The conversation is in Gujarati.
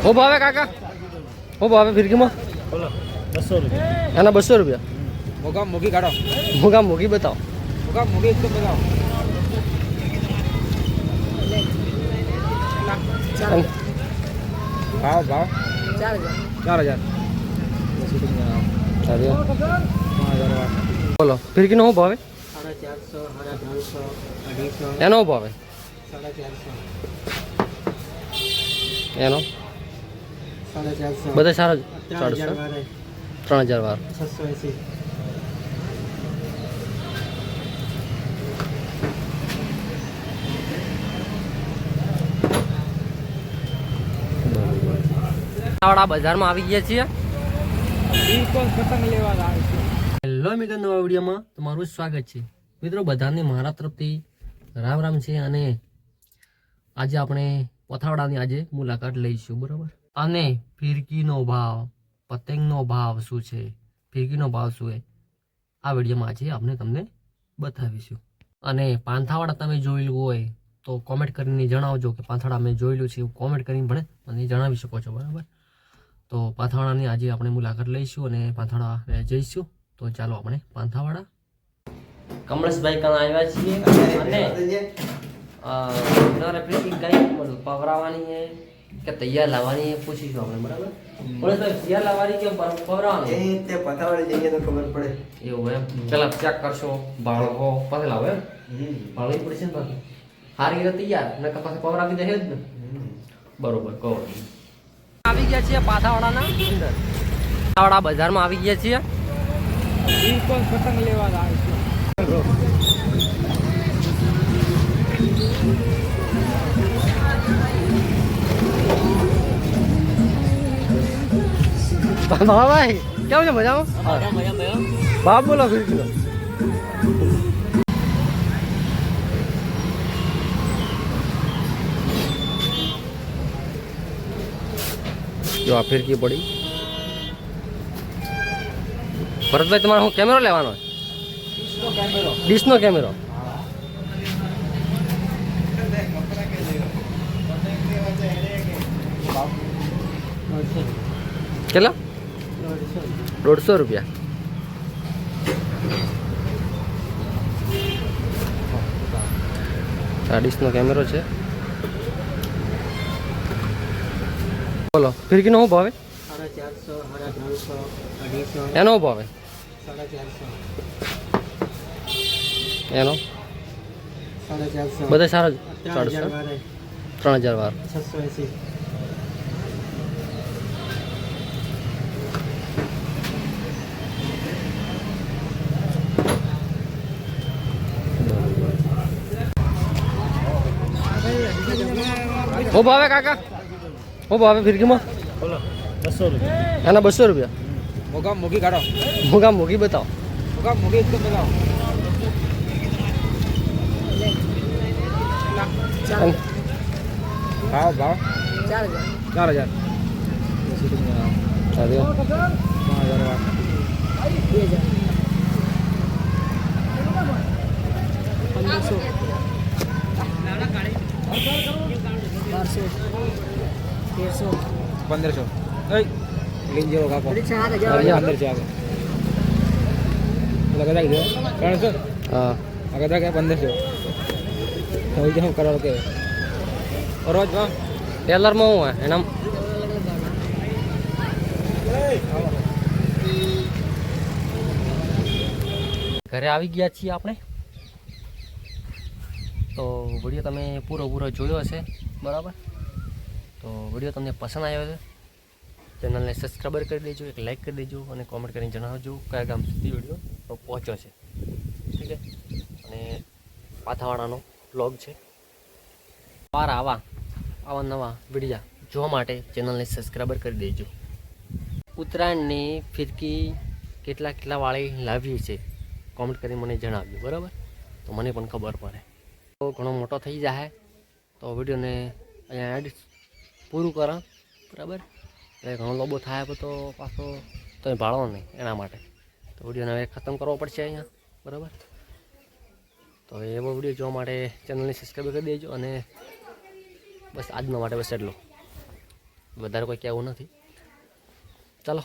हो भावे काका हो भावे फिरकी में बोलो 200 रुपया है ना 200 रुपया मोगा मोगी काटो मुगा मुगी बताओ मोगा मोगी एकदम बताओ भाव भाव 4000 बोलो फिरकी नो हो भावे 450 350 250 एनो हो भावे 450 एनो 450 બધા સારા 3000 વાર 680 વાળા બજારમાં આવી ગયા છીએ બિલકુલ પતંગ લેવા આવે છે. હેલો મિત્રો, નવા વિડીયોમાં તમારું સ્વાગત છે. મિત્રો બધાને મારા તરફથી રામ રામ છે અને આજે આપણે પથાવડાની આજે મુલાકાત લઈશું, બરાબર. અને ફિરકીનો ભાવ, પતંગનો ભાવ શું છે, ફિરકીનો ભાવ શું છે, આ વિડીયોમાં આજે આપણે તમને બતાવીશું. અને પાંથાવાડા તમે જોયેલું હોય તો કોમેન્ટ કરીને જણાવજો કે પાંથાવાડા અમે જોયેલું છે, એવું કોમેન્ટ કરીને પણ મને જણાવી શકો છો, બરાબર. તો પાંથાવાડાની આજે આપણે મુલાકાત લઈશું અને પાંથાવાડા જઈશું. તો ચાલો આપણે પાંથાવાડા કમલેશભાઈ કાં આવ્યા છીએ અને ફિટિંગ કઈ બધું પવરાવાની છે કે તૈયાર લાવવાની છે પૂછીશું આપણે, બરાબર. કમલેશભાઈ તૈયાર લાવવાની કે પવરાવાની એ તે પથાવાળી જઈએ તો ખબર પડે. એવું એમ પેલા ચેક કરશો ભાળો પછી લાવો એમ ભાળવી પડશે ને બાકી સારી રીતે તૈયાર ને પછી પવરાવી દે જ ને, બરોબર. કહો આવી ગયા છીએ પાથાવાડાના અંદર, પાથાવાડા બજારમાં આવી ગયા છીએ. બિલકુલ પતંગ લેવા આવે છે. ભાઈ કેમ છે, મજામાં? બાપ બોલો ફિરકી જો આ ફિરકી પડી. ભરતભાઈ તમારે હું કેમેરો લેવાનો ડીશનો કેમેરો કેટલા? 150 રૂપિયા. આ ડીશનો કેમેરો છે. બોલો ફિરકીનો શું ભાવે? 450 350 250 એનો શું ભાવે? 450 એનો 450 બધા સારા 3000 3000 વાર 680 શું ભાવે કાકા? શું ભાવે ફિરકીમાં? બોલો 200 રૂપિયા એના 200 રૂપિયા. મોગા મોગી કાઢો મુગા મુગી બતાવો. મોગા મોગી એકદમ બતાવો ભાવ ભાવ 4000 1500 લીન જેવો કાકો 1500 લગા દે 300 હા આગળ કે 1500 હવે જે હું કરો કે રોજ ભાવ ટેલરમાં હું હોય એના ઘરે આવી ગયા છીએ આપણે. તો વિડીયો તમે પૂરો જોયો હશે, બરાબર. તો વિડીયો તમને પસંદ આવ્યો છે, ચેનલને સબસ્ક્રાઈબર કરી દેજો, એક લાઈક કરી દેજો અને કોમેન્ટ કરીને જણાવજો કયા ગામ સુધી વિડીયો પહોંચ્યો છે, ઠીક છે. અને પાથાવાડાનો બ્લોગ છે. આવા નવા વિડીયા જોવા માટે ચેનલને સબસ્ક્રાઈબર કરી દેજો. ઉત્તરાયણની ફિરકી કેટલા વાળી લાવીએ છે કોમેન્ટ કરીને મને જણાવજો, બરાબર. તો મને પણ ખબર પડે. તો ઘણો મોટો થઈ જાય તો વિડીયોને અહીંયા એડ પૂરું કરો, બરાબર. એટલે ઘણો લોબો થાય તો પાછો તો ભાળો નહીં, એના માટે તો વિડીયોને હવે ખતમ કરવો પડશે અહીંયા, બરાબર. તો એવો વિડીયો જોવા માટે ચેનલને સબસ્ક્રાઈબ કરી દેજો અને બસ આજના માટે બસ એટલું, વધારે કોઈ કહેવું નથી. ચાલો